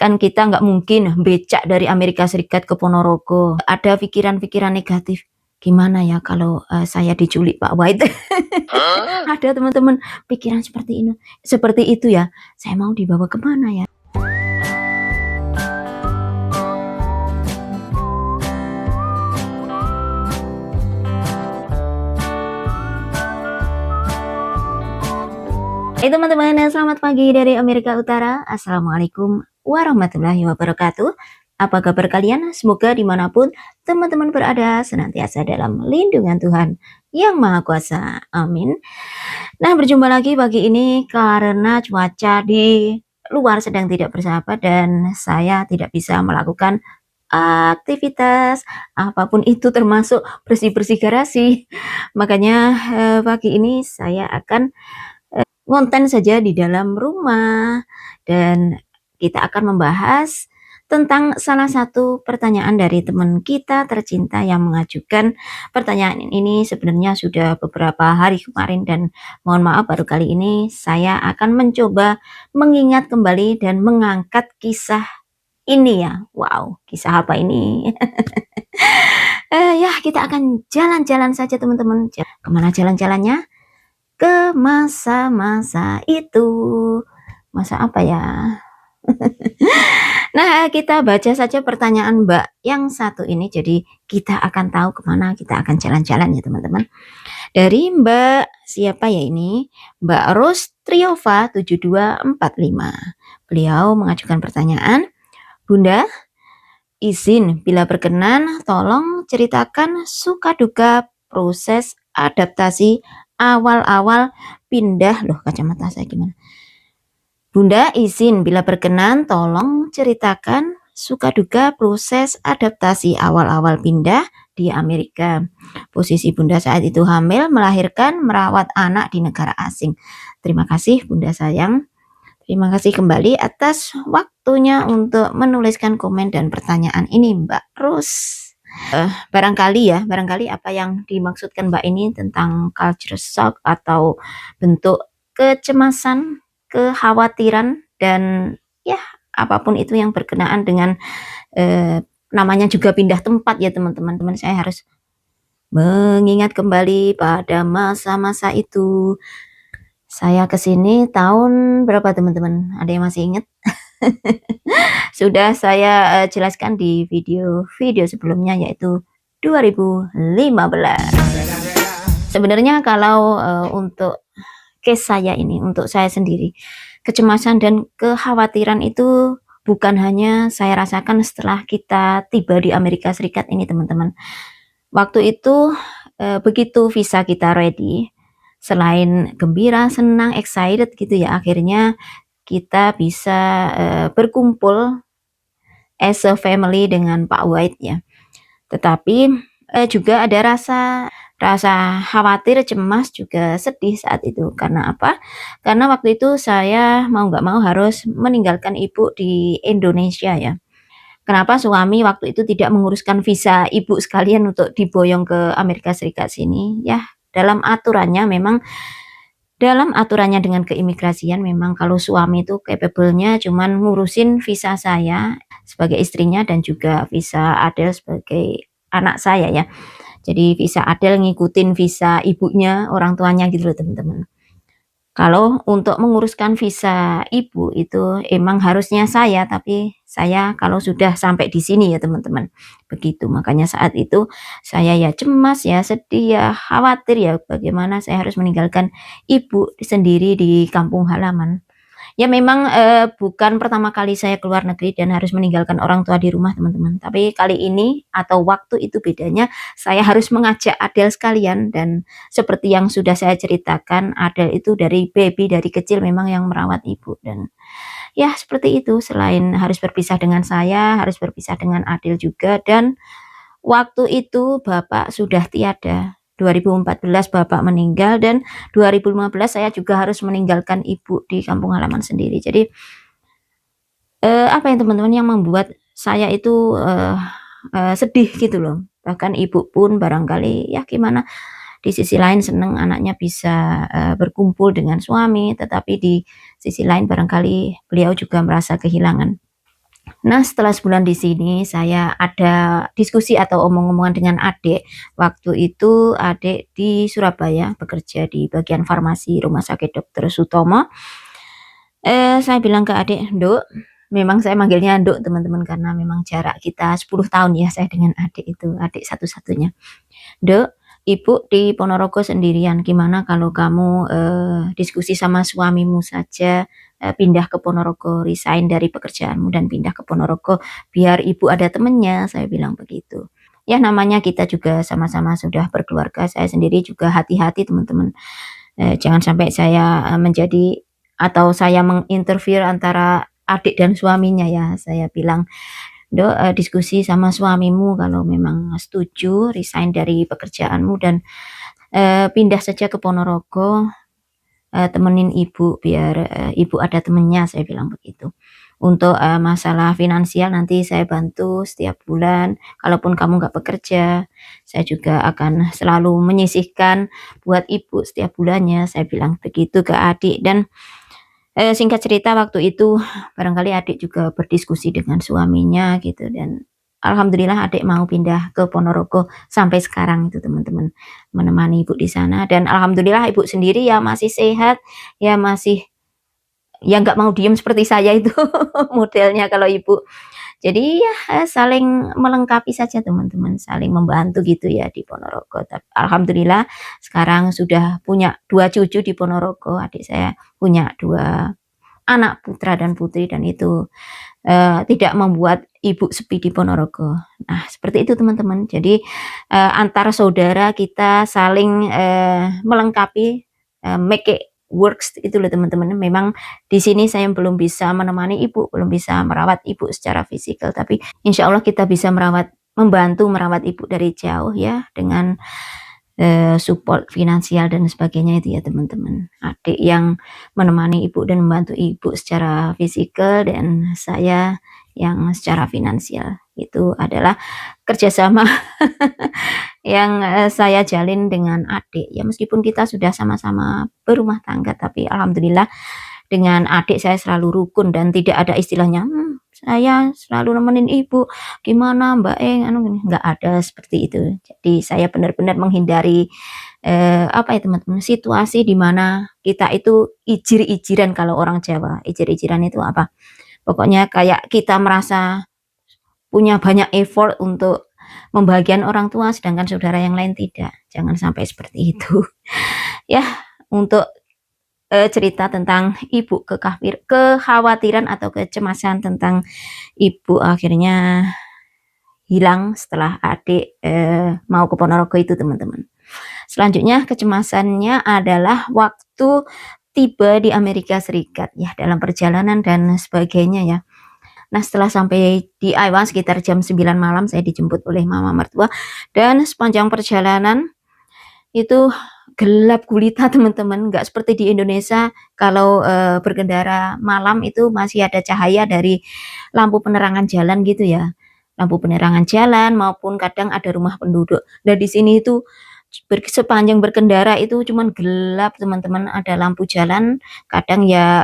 Kan kita nggak mungkin becak dari Amerika Serikat ke Ponorogo. Ada pikiran-pikiran negatif, "Gimana ya kalau, saya diculik Pak White?" Ada teman-teman pikiran seperti itu ya, saya mau dibawa kemana ya? Hai teman-teman, selamat pagi dari Amerika Utara. Assalamualaikum warahmatullahi wabarakatuh. Apa kabar kalian? Semoga dimanapun teman-teman berada senantiasa dalam lindungan Tuhan Yang Maha Kuasa. Amin. Nah, berjumpa lagi pagi ini karena cuaca di luar sedang tidak bersahabat dan saya tidak bisa melakukan aktivitas apapun itu termasuk bersih-bersih garasi. Makanya pagi ini saya akan ngonten saja di dalam rumah dan kita akan membahas tentang salah satu pertanyaan dari teman kita tercinta yang mengajukan pertanyaan ini sebenarnya sudah beberapa hari kemarin dan mohon maaf baru kali ini saya akan mencoba mengingat kembali dan mengangkat kisah ini ya. Wow, kisah apa ini? Ya kita akan jalan-jalan saja teman-teman. Kemana jalan-jalannya? Ke masa-masa itu. Masa apa ya? Nah, kita baca saja pertanyaan Mbak yang satu ini. Jadi kita akan tahu kemana kita akan jalan-jalan ya teman-teman. Dari Mbak siapa ya ini? Mbak Ros Triova 7245. Beliau mengajukan pertanyaan, Bunda, izin bila berkenan tolong ceritakan suka duka proses adaptasi awal-awal pindah. Loh, kacamata saya gimana? Bunda, izin bila berkenan tolong ceritakan suka duka proses adaptasi awal-awal pindah di Amerika. Posisi Bunda saat itu hamil, melahirkan, merawat anak di negara asing. Terima kasih Bunda sayang. Terima kasih kembali atas waktunya untuk menuliskan komen dan pertanyaan ini Mbak Ros. Barangkali apa yang dimaksudkan Mbak ini tentang culture shock atau bentuk kecemasan, kekhawatiran dan ya apapun itu yang berkenaan dengan namanya juga pindah tempat ya teman-teman. Saya harus mengingat kembali pada masa-masa itu. Saya kesini tahun berapa teman-teman? Ada yang masih ingat? Sudah saya jelaskan di video sebelumnya yaitu 2015. Sebenarnya kalau untuk case saya ini, untuk saya sendiri, kecemasan dan kekhawatiran itu bukan hanya saya rasakan setelah kita tiba di Amerika Serikat ini teman-teman. Waktu itu begitu visa kita ready, selain gembira, senang, excited gitu ya, akhirnya kita bisa berkumpul as a family dengan Pak White ya. Tetapi juga ada rasa khawatir, cemas, juga sedih saat itu. Karena apa? Karena waktu itu saya mau nggak mau harus meninggalkan ibu di Indonesia ya. Kenapa suami waktu itu tidak menguruskan visa ibu sekalian untuk diboyong ke Amerika Serikat sini? Ya, dalam aturannya dengan keimigrasian memang kalau suami itu capable-nya cuman ngurusin visa saya sebagai istrinya dan juga visa Adel sebagai anak saya ya. Jadi visa Adel ngikutin visa ibunya, orang tuanya gitu loh teman-teman. Kalau untuk menguruskan visa ibu itu emang harusnya saya, tapi saya kalau sudah sampai di sini ya teman-teman. Begitu, makanya saat itu saya ya cemas ya, sedih ya, khawatir ya bagaimana saya harus meninggalkan ibu sendiri di kampung halaman. Ya memang bukan pertama kali saya keluar negeri dan harus meninggalkan orang tua di rumah teman-teman. Tapi kali ini atau waktu itu bedanya saya harus mengajak Adel sekalian dan seperti yang sudah saya ceritakan Adel itu dari baby dari kecil memang yang merawat ibu dan ya seperti itu selain harus berpisah dengan saya harus berpisah dengan Adel juga dan waktu itu bapak sudah tiada. 2014 bapak meninggal dan 2015 saya juga harus meninggalkan ibu di kampung halaman sendiri. Jadi apa ya teman-teman yang membuat saya itu sedih gitu loh. Bahkan ibu pun barangkali ya gimana di sisi lain senang anaknya bisa berkumpul dengan suami, tetapi di sisi lain barangkali beliau juga merasa kehilangan Nah, setelah sebulan di sini, saya ada diskusi atau omong-omongan dengan adik. Waktu itu adik di Surabaya, bekerja di bagian farmasi Rumah Sakit Dr. Sutomo. Saya bilang ke adik, "Nduk," memang saya manggilnya Nduk teman-teman, karena memang jarak kita 10 tahun ya saya dengan adik itu, adik satu-satunya. "Nduk, Ibu di Ponorogo sendirian, gimana kalau kamu, diskusi sama suamimu saja, pindah ke Ponorogo, resign dari pekerjaanmu dan pindah ke Ponorogo, biar Ibu ada temennya," saya bilang begitu. Ya namanya kita juga sama-sama sudah berkeluarga, saya sendiri juga hati-hati teman-teman, jangan sampai saya, menjadi atau saya menginterfere antara adik dan suaminya ya, saya bilang, "Nduk, diskusi sama suamimu kalau memang setuju resign dari pekerjaanmu dan, pindah saja ke Ponorogo, temenin ibu biar, ibu ada temennya," saya bilang begitu. "Untuk, masalah finansial nanti saya bantu setiap bulan, kalaupun kamu nggak bekerja, saya juga akan selalu menyisihkan buat ibu setiap bulannya," saya bilang begitu ke adik. Dan singkat cerita waktu itu barangkali adik juga berdiskusi dengan suaminya gitu, dan alhamdulillah adik mau pindah ke Ponorogo sampai sekarang itu teman-teman, menemani ibu di sana, dan alhamdulillah ibu sendiri ya masih sehat, ya masih, ya nggak mau diem seperti saya itu modelnya kalau ibu. Jadi ya, saling melengkapi saja teman-teman, saling membantu gitu ya di Ponorogo. Alhamdulillah sekarang sudah punya 2 cucu di Ponorogo, adik saya punya 2 anak putra dan putri, dan itu, tidak membuat ibu sepi di Ponorogo. Nah, seperti itu teman-teman. Jadi, antar saudara kita saling, melengkapi, make it works itu loh teman-teman. Memang di sini saya belum bisa menemani ibu, belum bisa merawat ibu secara fisikal, tapi insya Allah kita bisa membantu merawat ibu dari jauh ya, dengan support finansial dan sebagainya itu ya teman-teman. Adik yang menemani ibu dan membantu ibu secara fisikal, dan saya yang secara finansial. Itu adalah kerjasama yang, saya jalin dengan adik. Ya meskipun kita sudah sama-sama berumah tangga, tapi alhamdulillah dengan adik saya selalu rukun dan tidak ada istilahnya, saya selalu nemenin ibu, gimana Mbak Eng, anu gini, nggak ada seperti itu. Jadi saya benar-benar menghindari, apa ya teman-teman, situasi di mana kita itu ijir-ijiran kalau orang Jawa. Ijir-ijiran itu apa? Pokoknya kayak kita merasa punya banyak effort untuk membahagiakan orang tua, sedangkan saudara yang lain tidak. Jangan sampai seperti itu. Ya, untuk cerita tentang ibu, kekhawatiran atau kecemasan tentang ibu akhirnya hilang setelah adik, mau ke Ponorogo itu teman-teman. Selanjutnya kecemasannya adalah waktu tiba di Amerika Serikat ya, dalam perjalanan dan sebagainya ya. Nah, setelah sampai di Iowa sekitar jam 9 malam saya dijemput oleh mama mertua, dan sepanjang perjalanan itu gelap gulita teman-teman, nggak seperti di Indonesia kalau, berkendara malam itu masih ada cahaya dari lampu penerangan jalan gitu ya. Lampu penerangan jalan maupun kadang ada rumah penduduk. Nah di sini itu sepanjang berkendara itu cuman gelap teman-teman, ada lampu jalan, kadang ya,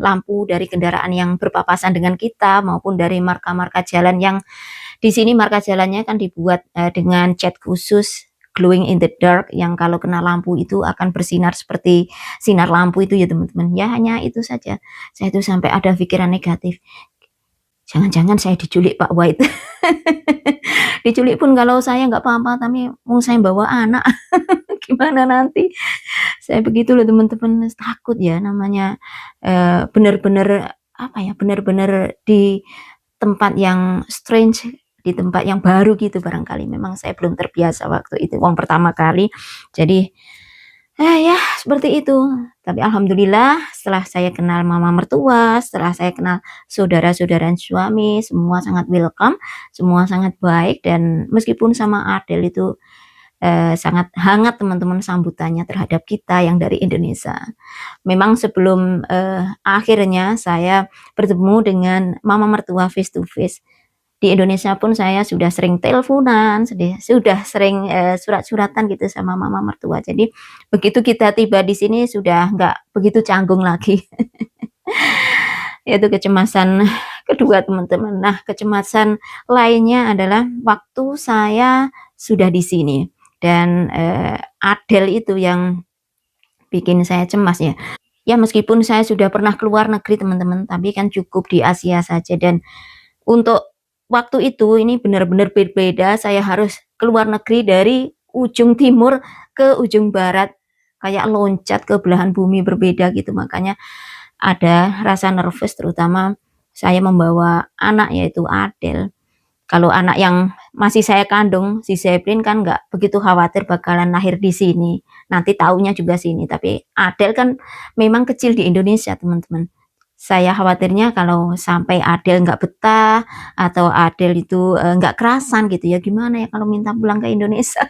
lampu dari kendaraan yang berpapasan dengan kita maupun dari marka-marka jalan yang di sini marka jalannya kan dibuat, dengan cat khusus glowing in the dark, yang kalau kena lampu itu akan bersinar seperti sinar lampu itu ya teman-teman. Ya hanya itu saja. Saya itu sampai ada pikiran negatif, jangan-jangan saya diculik Pak White. Diculik pun kalau saya nggak apa-apa, tapi mau saya bawa anak, gimana nanti? Saya begitu loh teman-teman, takut ya namanya, bener-bener apa ya, bener-bener di tempat yang strange, di tempat yang baru gitu barangkali. Memang saya belum terbiasa waktu itu, wong pertama kali. Jadi, ya seperti itu. Tapi alhamdulillah setelah saya kenal mama mertua, setelah saya kenal saudara-saudara suami, semua sangat welcome, semua sangat baik, dan meskipun sama Adel itu, sangat hangat teman-teman sambutannya terhadap kita yang dari Indonesia. Memang sebelum, akhirnya saya bertemu dengan mama mertua face to face. Di Indonesia pun saya sudah sering teleponan, sudah sering, surat-suratan gitu sama mama mertua. Jadi begitu kita tiba di sini sudah nggak begitu canggung lagi. Yaitu kecemasan kedua teman-teman. Nah, kecemasan lainnya adalah waktu saya sudah di sini dan, Adele itu yang bikin saya cemas ya. Ya meskipun saya sudah pernah keluar negeri teman-teman, tapi kan cukup di Asia saja dan untuk waktu itu ini benar-benar berbeda, saya harus keluar negeri dari ujung timur ke ujung barat, kayak loncat ke belahan bumi berbeda gitu. Makanya ada rasa nervous terutama saya membawa anak yaitu Adele. Kalau anak yang masih saya kandung, si Zeppelin kan nggak begitu khawatir bakalan lahir di sini, nanti taunya juga sini. Tapi Adele kan memang kecil di Indonesia, teman-teman. Saya khawatirnya kalau sampai Adele nggak betah atau Adele itu, nggak kerasan gitu ya, gimana ya kalau minta pulang ke Indonesia?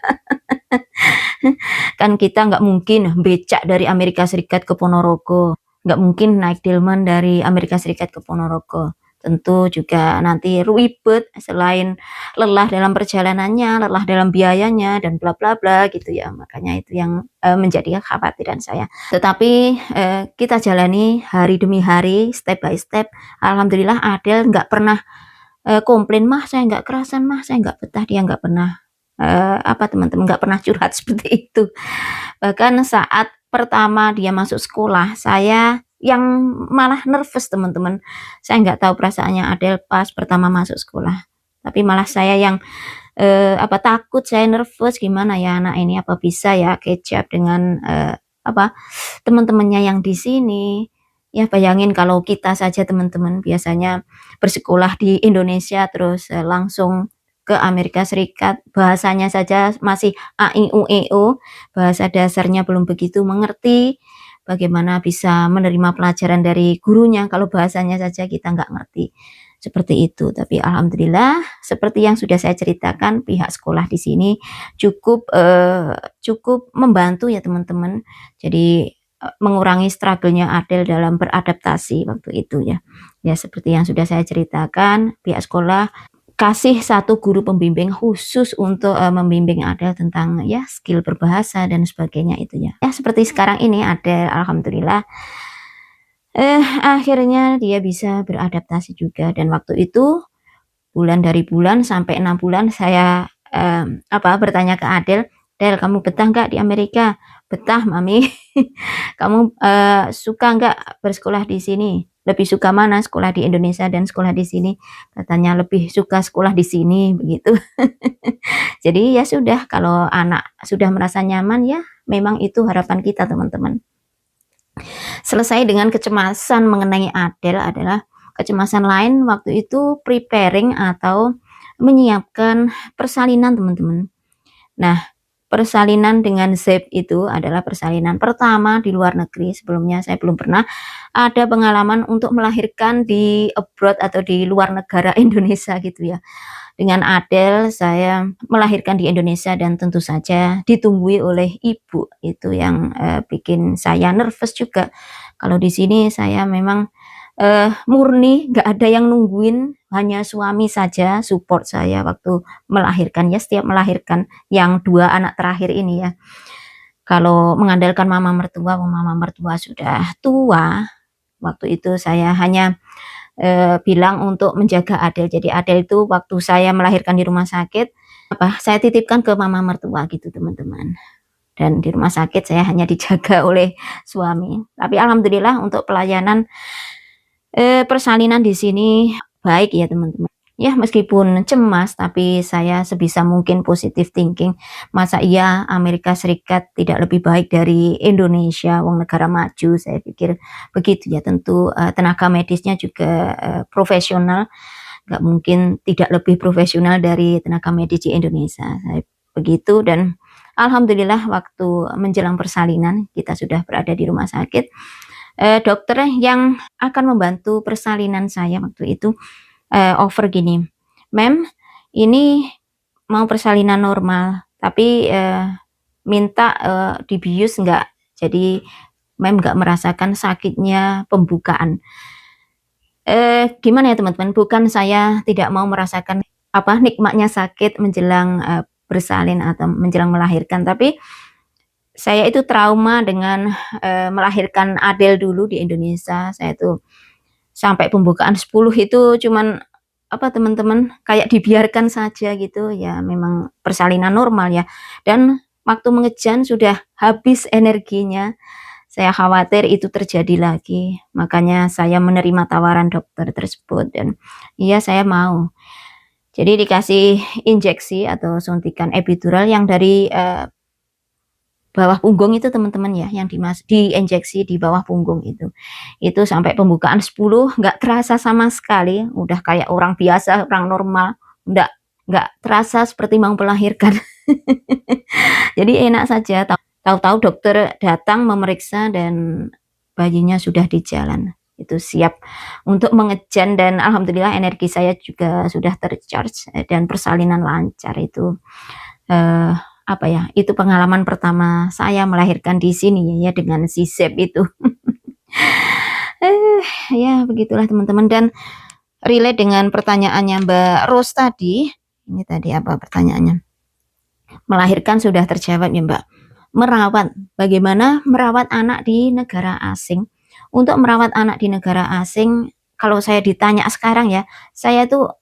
Kan kita nggak mungkin becak dari Amerika Serikat ke Ponorogo, nggak mungkin naik delman dari Amerika Serikat ke Ponorogo. Tentu juga nanti ribet, selain lelah dalam perjalanannya, lelah dalam biayanya, dan bla bla bla gitu ya. Makanya itu yang menjadi kekhawatiran saya. Tetapi kita jalani hari demi hari, step by step. Alhamdulillah Adele nggak pernah komplain, "Mah saya nggak kerasan mah, saya nggak betah." Dia nggak pernah apa teman-teman, nggak pernah curhat seperti itu. Bahkan saat pertama dia masuk sekolah, saya yang malah nervous teman-teman. Saya nggak tahu perasaannya Adele pas pertama masuk sekolah. Tapi malah saya yang, apa, takut, saya nervous, gimana ya anak ini, apa bisa ya catch up dengan, apa, teman-temannya yang di sini. Ya bayangin kalau kita saja teman-teman biasanya bersekolah di Indonesia terus, langsung ke Amerika Serikat, bahasanya saja masih a, i, u, e, o, bahasa dasarnya belum begitu mengerti, bagaimana bisa menerima pelajaran dari gurunya kalau bahasanya saja kita nggak ngerti, seperti itu. Tapi alhamdulillah seperti yang sudah saya ceritakan, pihak sekolah di sini cukup membantu ya teman-teman. Jadi, mengurangi struggle-nya Adele dalam beradaptasi waktu itu ya. Ya seperti yang sudah saya ceritakan, pihak sekolah kasih satu guru pembimbing khusus untuk, membimbing Adele tentang ya skill berbahasa dan sebagainya itu ya. Ya seperti sekarang ini Adele alhamdulillah, akhirnya dia bisa beradaptasi juga dan waktu itu bulan dari bulan sampai 6 bulan saya, apa, bertanya ke Adele, "Del kamu betah nggak di Amerika?" "Betah Mami." "Kamu, suka nggak bersekolah di sini?" "Lebih suka mana, sekolah di Indonesia dan sekolah di sini?" Katanya, "Lebih suka sekolah di sini," begitu. Jadi ya sudah, kalau anak sudah merasa nyaman ya memang itu harapan kita teman-teman. Selesai dengan kecemasan mengenai Adele adalah kecemasan lain waktu itu preparing atau menyiapkan persalinan teman-teman. Nah, persalinan dengan ZEP itu adalah persalinan pertama di luar negeri, sebelumnya saya belum pernah ada pengalaman untuk melahirkan di abroad atau di luar negara Indonesia gitu ya. Dengan Adele saya melahirkan di Indonesia dan tentu saja ditunggui oleh ibu, itu yang, bikin saya nervous juga. Kalau di sini saya memang, murni nggak ada yang nungguin, hanya suami saja support saya waktu melahirkan, ya setiap melahirkan yang 2 anak terakhir ini ya. Kalau mengandalkan mama mertua sudah tua, waktu itu saya hanya bilang untuk menjaga Adele. Jadi Adele itu waktu saya melahirkan di rumah sakit, apa, saya titipkan ke mama mertua gitu teman-teman. Dan di rumah sakit saya hanya dijaga oleh suami. Tapi alhamdulillah untuk pelayanan, persalinan di sini baik ya teman-teman. Ya meskipun cemas, tapi saya sebisa mungkin positive thinking. Masa iya Amerika Serikat tidak lebih baik dari Indonesia, wong negara maju, saya pikir begitu ya. Tentu, tenaga medisnya juga, profesional, nggak mungkin tidak lebih profesional dari tenaga medis di Indonesia, saya begitu. Dan alhamdulillah waktu menjelang persalinan, kita sudah berada di rumah sakit, dokter yang akan membantu persalinan saya waktu itu offer gini, "Ma'am, ini mau persalinan normal, tapi, minta, dibius nggak? Jadi Ma'am nggak merasakan sakitnya pembukaan." Gimana ya teman-teman, bukan saya tidak mau merasakan, apa, nikmatnya sakit menjelang, bersalin atau menjelang melahirkan, tapi saya itu trauma dengan, melahirkan Adele dulu di Indonesia. Saya itu sampai pembukaan 10 itu cuman apa teman-teman, kayak dibiarkan saja gitu ya, memang persalinan normal ya. Dan waktu mengejan sudah habis energinya, saya khawatir itu terjadi lagi, makanya saya menerima tawaran dokter tersebut dan iya saya mau. Jadi dikasih injeksi atau suntikan epidural yang dari bawah punggung itu teman-teman ya, yang diinjeksi di bawah punggung itu. Itu sampai pembukaan 10 nggak terasa sama sekali, udah kayak orang biasa, orang normal, nggak nggak terasa seperti mau melahirkan. Jadi enak saja, tahu-tahu dokter datang memeriksa dan bayinya sudah di jalan. Itu siap untuk mengejan dan alhamdulillah energi saya juga sudah tercharge dan persalinan lancar itu. Apa ya, itu pengalaman pertama saya melahirkan di sini ya dengan C-shape itu. Ya begitulah teman-teman dan relate dengan pertanyaannya Mbak Rose tadi. Ini tadi apa pertanyaannya? Melahirkan sudah terjawab ya Mbak. Merawat, bagaimana merawat anak di negara asing? Untuk merawat anak di negara asing, kalau saya ditanya sekarang ya, saya tuh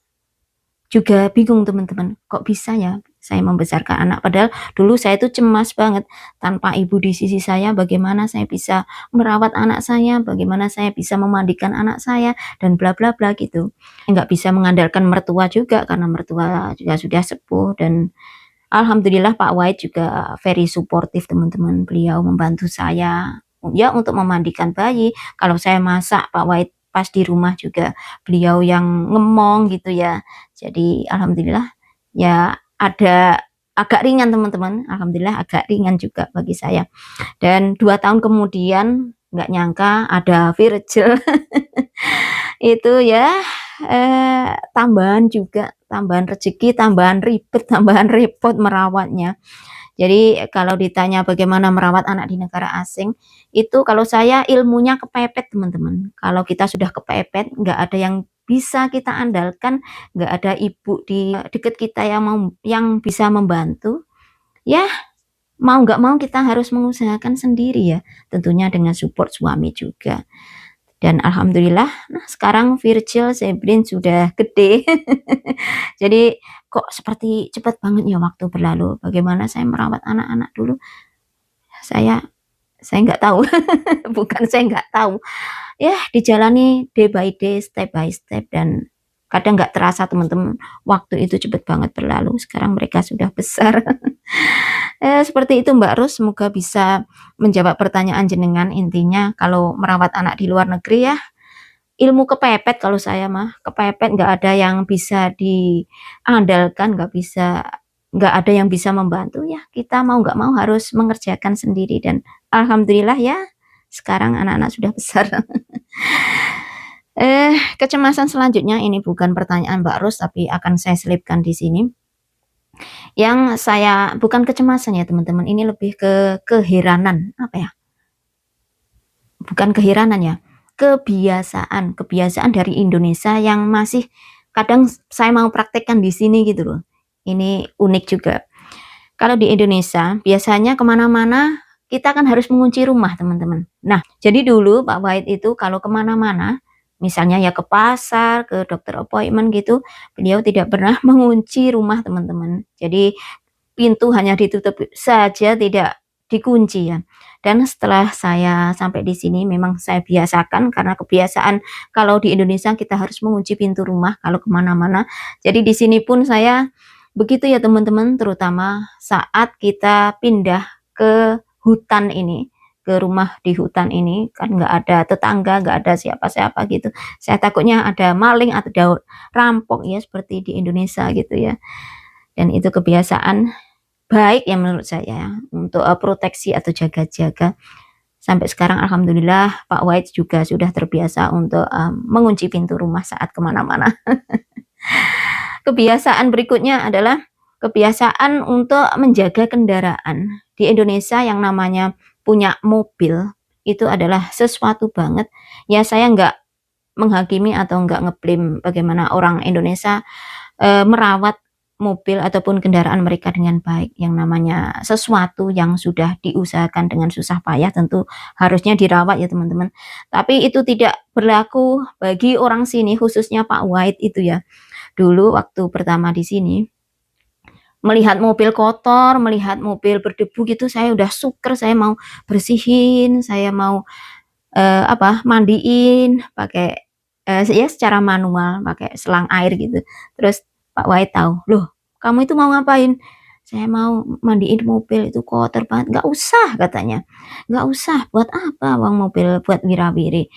juga bingung teman-teman, kok bisa ya saya membesarkan anak, padahal dulu saya tuh cemas banget, tanpa ibu di sisi saya bagaimana saya bisa merawat anak saya, bagaimana saya bisa memandikan anak saya, dan bla bla bla gitu. Nggak bisa mengandalkan mertua juga, karena mertua juga sudah sepuh, dan alhamdulillah Pak White juga very supportive teman-teman, beliau membantu saya ya untuk memandikan bayi, kalau saya masak Pak White pas di rumah juga beliau yang ngemong gitu ya. Jadi alhamdulillah ya ada agak ringan teman-teman, alhamdulillah agak ringan juga bagi saya. Dan 2 tahun kemudian nggak nyangka ada Virgil itu ya tambahan juga, tambahan rezeki, tambahan ribet, tambahan repot merawatnya. Jadi kalau ditanya bagaimana merawat anak di negara asing, itu kalau saya ilmunya kepepet teman-teman. Kalau kita sudah kepepet, nggak ada yang bisa kita andalkan, nggak ada ibu di dekat kita yang bisa membantu, ya mau nggak mau kita harus mengusahakan sendiri ya, tentunya dengan support suami juga. Dan alhamdulillah, nah sekarang Virgil Zeblin sudah gede. Jadi kok seperti cepat banget ya waktu berlalu. Bagaimana saya merawat anak-anak dulu? Saya saya nggak tahu. Bukan saya nggak tahu. Ya dijalani day by day, step by step dan kadang nggak terasa teman-teman waktu itu cepat banget berlalu. Sekarang mereka sudah besar. Seperti itu Mbak Ros, semoga bisa menjawab pertanyaan jenengan. Intinya kalau merawat anak di luar negeri ya ilmu kepepet, kalau saya mah kepepet, nggak ada yang bisa diandalkan, nggak ada yang bisa membantu ya, kita mau nggak mau harus mengerjakan sendiri dan alhamdulillah ya sekarang anak-anak sudah besar. Kecemasan selanjutnya ini bukan pertanyaan Mbak Ros tapi akan saya selipkan di sini. Yang saya bukan kecemasan ya teman-teman, ini lebih ke keheranan, apa ya? Bukan keheranan ya, kebiasaan dari Indonesia yang masih kadang saya mau praktekkan di sini gitu loh. Ini unik juga. Kalau di Indonesia biasanya kemana-mana kita kan harus mengunci rumah teman-teman. Nah jadi dulu Pak Wahid itu kalau kemana-mana, misalnya ya ke pasar, ke dokter appointment gitu, beliau tidak pernah mengunci rumah teman-teman. Jadi pintu hanya ditutup saja, tidak dikunci ya. Dan setelah saya sampai di sini memang saya biasakan karena kebiasaan kalau di Indonesia kita harus mengunci pintu rumah kalau kemana-mana. Jadi di sini pun saya begitu ya teman-teman, terutama saat kita pindah ke hutan ini, ke rumah di hutan ini, kan nggak ada tetangga, nggak ada siapa-siapa gitu. Saya takutnya ada maling atau rampok ya seperti di Indonesia gitu ya. Dan itu kebiasaan baik ya menurut saya untuk proteksi atau jaga-jaga. Sampai sekarang alhamdulillah Pak White juga sudah terbiasa untuk mengunci pintu rumah saat kemana-mana. Kebiasaan berikutnya adalah kebiasaan untuk menjaga kendaraan. Di Indonesia yang namanya punya mobil itu adalah sesuatu banget. Ya saya nggak menghakimi atau nggak ngeblame bagaimana orang Indonesia merawat mobil ataupun kendaraan mereka dengan baik. Yang namanya sesuatu yang sudah diusahakan dengan susah payah tentu harusnya dirawat ya teman-teman. Tapi itu tidak berlaku bagi orang sini, khususnya Pak White itu ya. Dulu waktu pertama di sini, melihat mobil kotor, melihat mobil berdebu gitu, saya udah suker, saya mau bersihin, saya mau mandiin pakai ya secara manual, pakai selang air gitu. Terus Pak Wahid tahu, "Loh, kamu itu mau ngapain?" "Saya mau mandiin mobil, itu kotor banget." "Nggak usah," katanya. "Nggak usah, buat apa uang mobil buat wira-wiri.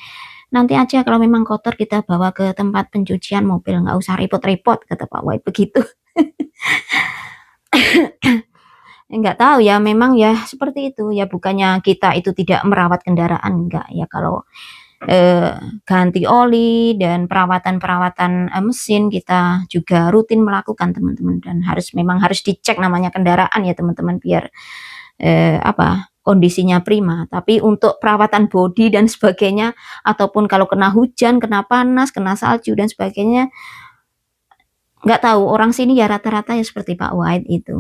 Nanti aja kalau memang kotor kita bawa ke tempat pencucian mobil, nggak usah repot-repot," kata Pak Wahid begitu. Enggak tahu ya, memang ya seperti itu, ya bukannya kita itu tidak merawat kendaraan, enggak ya, kalau eee, ganti oli dan perawatan-perawatan, mesin kita juga rutin melakukan teman-teman, dan memang harus dicek namanya kendaraan ya teman-teman, biar, kondisinya prima. Tapi untuk perawatan bodi dan sebagainya, ataupun kalau kena hujan, kena panas, kena salju dan sebagainya, nggak tahu, orang sini ya rata-rata ya seperti Pak White itu,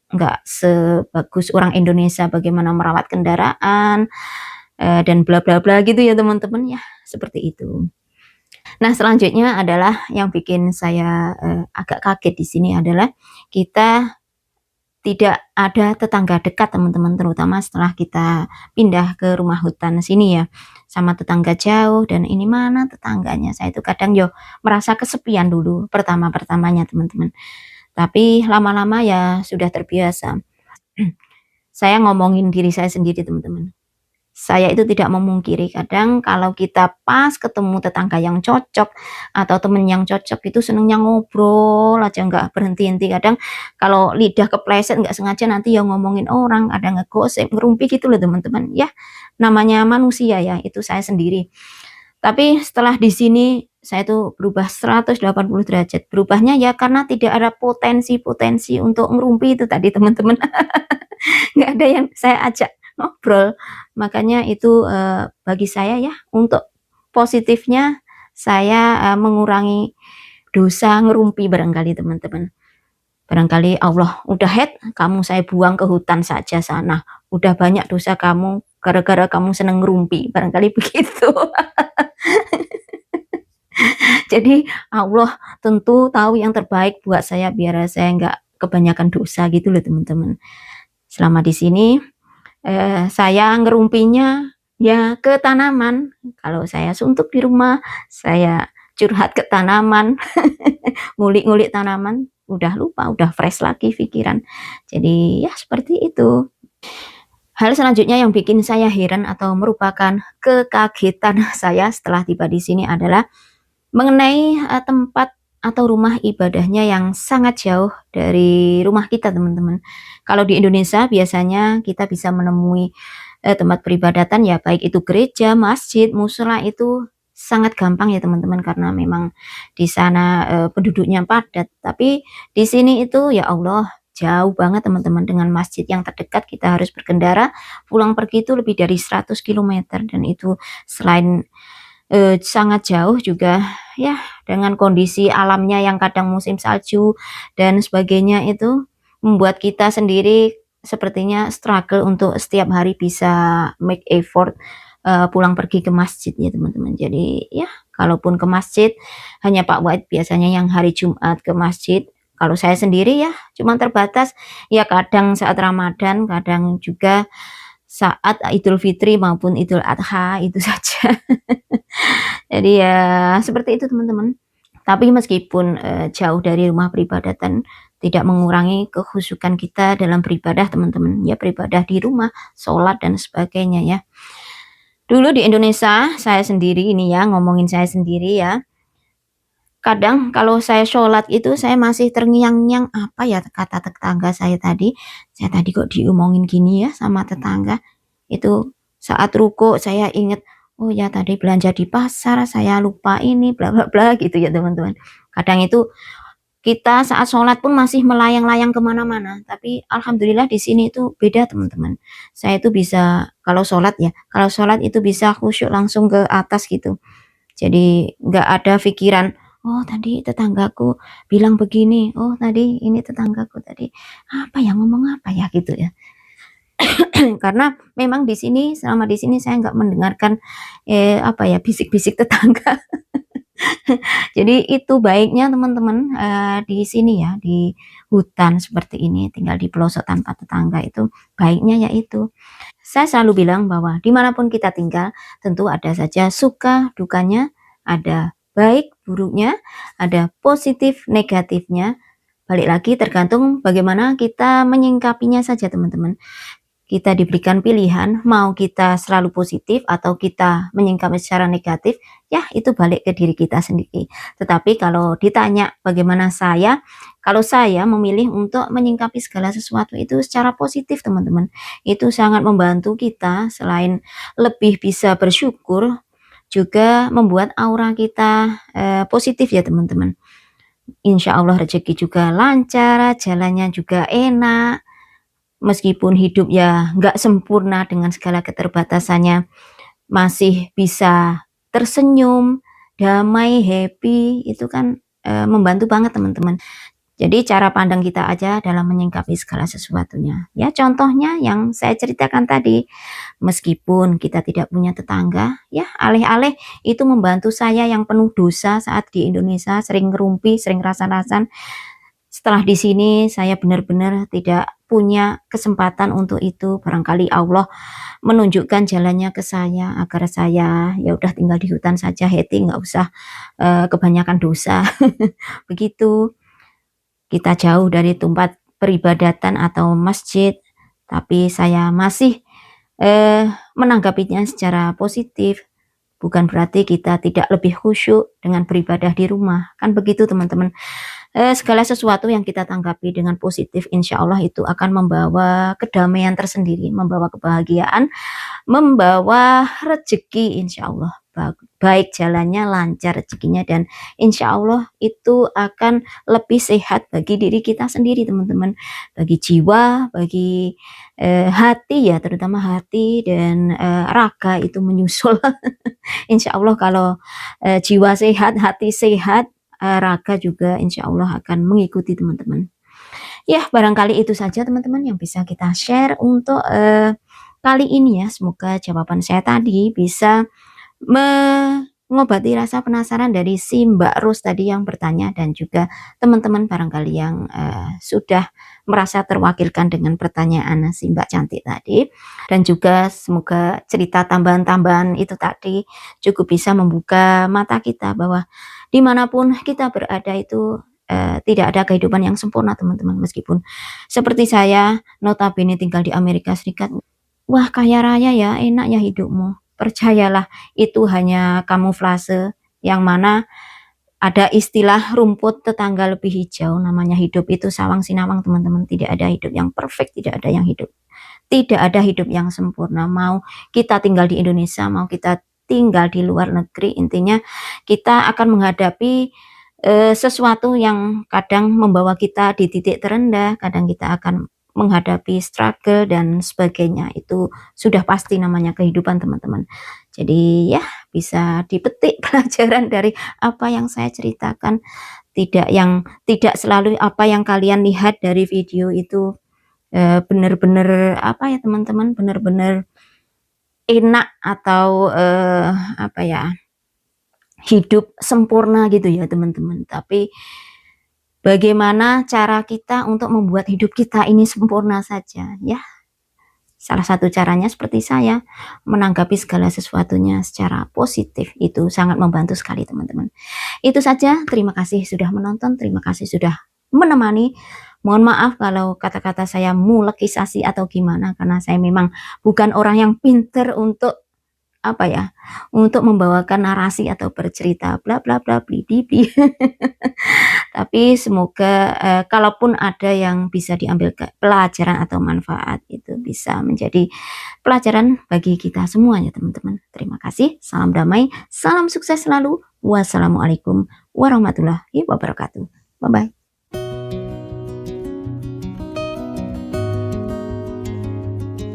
nggak sebagus orang Indonesia bagaimana merawat kendaraan, dan bla bla bla gitu ya teman-teman ya, seperti itu. Nah, selanjutnya adalah yang bikin saya, agak kaget di sini adalah kita tidak ada tetangga dekat teman-teman, terutama setelah kita pindah ke rumah hutan sini ya, sama tetangga jauh, dan ini mana tetangganya, saya itu kadang merasa kesepian dulu pertama-pertamanya teman-teman. Tapi lama-lama ya sudah terbiasa. Saya ngomongin diri saya sendiri teman-teman. Saya itu tidak memungkiri kadang kalau kita pas ketemu tetangga yang cocok atau temen yang cocok itu senengnya ngobrol aja nggak berhenti-henti. Kadang kalau lidah kepleset nggak sengaja nanti yang ngomongin orang, ada ngegosip, ngerumpi gitu loh teman-teman. Ya, namanya manusia ya, itu saya sendiri. Tapi setelah di sini saya tuh berubah 180 derajat. Berubahnya ya karena tidak ada potensi-potensi untuk ngerumpi itu tadi teman-teman. Nggak ada yang saya ajak ngobrol. Makanya itu, bagi saya ya, untuk positifnya saya, mengurangi dosa ngerumpi barangkali teman-teman. Barangkali Allah, "Udah kamu saya buang ke hutan saja sana. Udah banyak dosa kamu, gara-gara kamu seneng ngerumpi." Barangkali begitu. Jadi Allah tentu tahu yang terbaik buat saya biar saya nggak kebanyakan dosa gitu loh teman-teman. Selama di sini, saya ngerumpinya ya ke tanaman. Kalau saya suntuk di rumah, saya curhat ke tanaman, ngulik-ngulik tanaman, udah lupa, udah fresh lagi pikiran. Jadi ya seperti itu. Hal selanjutnya yang bikin saya heran atau merupakan kekagetan saya setelah tiba di sini adalah mengenai, tempat atau rumah ibadahnya yang sangat jauh dari rumah kita, teman-teman. Kalau di Indonesia biasanya kita bisa menemui, tempat peribadatan ya baik itu gereja, masjid, mushola itu sangat gampang ya teman-teman karena memang di sana, penduduknya padat. Tapi di sini itu ya Allah jauh banget teman-teman, dengan masjid yang terdekat kita harus berkendara pulang pergi itu lebih dari 100 kilometer, dan itu selain sangat jauh juga ya dengan kondisi alamnya yang kadang musim salju dan sebagainya itu membuat kita sendiri sepertinya struggle untuk setiap hari bisa make effort, pulang pergi ke masjid ya teman-teman. Jadi ya kalaupun ke masjid hanya Pak Wahid biasanya yang hari Jumat ke masjid. Kalau saya sendiri ya cuma terbatas ya kadang saat Ramadan, kadang juga saat Idul Fitri maupun Idul Adha itu saja. Jadi ya seperti itu teman-teman. Tapi meskipun, jauh dari rumah peribadatan, tidak mengurangi kekhusyukan kita dalam beribadah teman-teman. Ya beribadah di rumah, sholat dan sebagainya ya. Dulu di Indonesia, saya sendiri ini ya, ngomongin saya sendiri ya, kadang kalau saya sholat itu saya masih terngiang-ngiang, apa ya kata tetangga saya tadi kok diomongin gini ya sama tetangga. Itu saat ruku saya inget, "Oh ya tadi belanja di pasar, saya lupa ini bla bla bla," gitu ya teman-teman. Kadang itu kita saat sholat pun masih melayang-layang kemana mana, tapi alhamdulillah di sini itu beda teman-teman. Saya itu bisa kalau sholat itu bisa khusyuk langsung ke atas gitu. Jadi nggak ada pikiran, oh tadi tetanggaku bilang begini, oh tadi ini tetanggaku tadi apa ya, ngomong apa ya gitu ya. Karena memang di sini, selama di sini saya nggak mendengarkan apa ya, bisik-bisik tetangga. Jadi itu baiknya teman-teman, di sini ya, di hutan seperti ini, tinggal di pelosok tanpa tetangga itu baiknya yaitu, saya selalu bilang bahwa dimanapun kita tinggal, tentu ada saja suka dukanya, ada baik buruknya, ada positif negatifnya, balik lagi tergantung bagaimana kita menyingkapinya saja teman-teman. Kita diberikan pilihan, mau kita selalu positif atau kita menyingkapi secara negatif, ya itu balik ke diri kita sendiri. Tetapi kalau ditanya bagaimana saya, kalau saya memilih untuk menyingkapi segala sesuatu itu secara positif teman-teman. Itu sangat membantu kita, selain lebih bisa bersyukur, juga membuat aura kita positif ya teman-teman. Insya Allah rezeki juga lancar, jalannya juga enak. Meskipun hidup ya nggak sempurna dengan segala keterbatasannya, masih bisa tersenyum, damai, happy, itu kan membantu banget teman-teman. Jadi cara pandang kita aja dalam menyingkapi segala sesuatunya. Ya contohnya yang saya ceritakan tadi, meskipun kita tidak punya tetangga, ya aleh-aleh itu membantu saya yang penuh dosa saat di Indonesia, sering ngerumpi, sering rasan-rasan. Setelah di sini saya benar-benar tidak punya kesempatan untuk itu, barangkali Allah menunjukkan jalannya ke saya agar saya ya udah tinggal di hutan saja, happy, nggak usah kebanyakan dosa. Begitu, kita jauh dari tempat peribadatan atau masjid, tapi saya masih menanggapinya secara positif. Bukan berarti kita tidak lebih khusyuk dengan beribadah di rumah, kan begitu teman-teman. Segala sesuatu yang kita tanggapi dengan positif, insya Allah itu akan membawa kedamaian tersendiri, membawa kebahagiaan, membawa rezeki insya Allah. Baik jalannya, lancar rezekinya, dan insya Allah itu akan lebih sehat bagi diri kita sendiri teman-teman. Bagi jiwa, bagi hati ya, terutama hati dan raga itu menyusul. Insya Allah kalau jiwa sehat, hati sehat, raga juga insya Allah akan mengikuti teman-teman. Ya barangkali itu saja teman-teman yang bisa kita share untuk kali ini ya. Semoga jawaban saya tadi bisa mengobati rasa penasaran dari si Mbak Ros tadi yang bertanya, dan juga teman-teman barangkali yang sudah merasa terwakilkan dengan pertanyaan si Mbak Cantik tadi. Dan juga semoga cerita tambahan-tambahan itu tadi cukup bisa membuka mata kita bahwa dimanapun kita berada itu tidak ada kehidupan yang sempurna teman-teman. Meskipun seperti saya notabene tinggal di Amerika Serikat, wah kaya raya ya, enak ya hidupmu. Percayalah, itu hanya kamuflase, yang mana ada istilah rumput tetangga lebih hijau. Namanya hidup itu sawang sinawang teman-teman. Tidak ada hidup yang perfect, tidak ada yang hidup, tidak ada hidup yang sempurna. Mau kita tinggal di Indonesia, mau kita tinggal di luar negeri, intinya kita akan menghadapi sesuatu yang kadang membawa kita di titik terendah, kadang kita akan menghadapi struggle dan sebagainya. Itu sudah pasti namanya kehidupan teman-teman. Jadi ya bisa dipetik pelajaran dari apa yang saya ceritakan. Tidak selalu apa yang kalian lihat dari video itu benar-benar apa ya teman-teman, benar-benar enak atau apa ya, hidup sempurna gitu ya teman-teman. Tapi bagaimana cara kita untuk membuat hidup kita ini sempurna saja ya. Salah satu caranya seperti saya, menanggapi segala sesuatunya secara positif, itu sangat membantu sekali teman-teman. Itu saja, terima kasih sudah menonton, terima kasih sudah menemani. Mohon maaf kalau kata-kata saya mulekisasi atau gimana, karena saya memang bukan orang yang pinter untuk apa ya, untuk membawakan narasi atau bercerita bla bla bla bli di bli. Tapi semoga kalaupun ada yang bisa diambil pelajaran atau manfaat, itu bisa menjadi pelajaran bagi kita semuanya teman-teman. Terima kasih, salam damai, salam sukses selalu. Wassalamualaikum warahmatullahi wabarakatuh. Bye bye.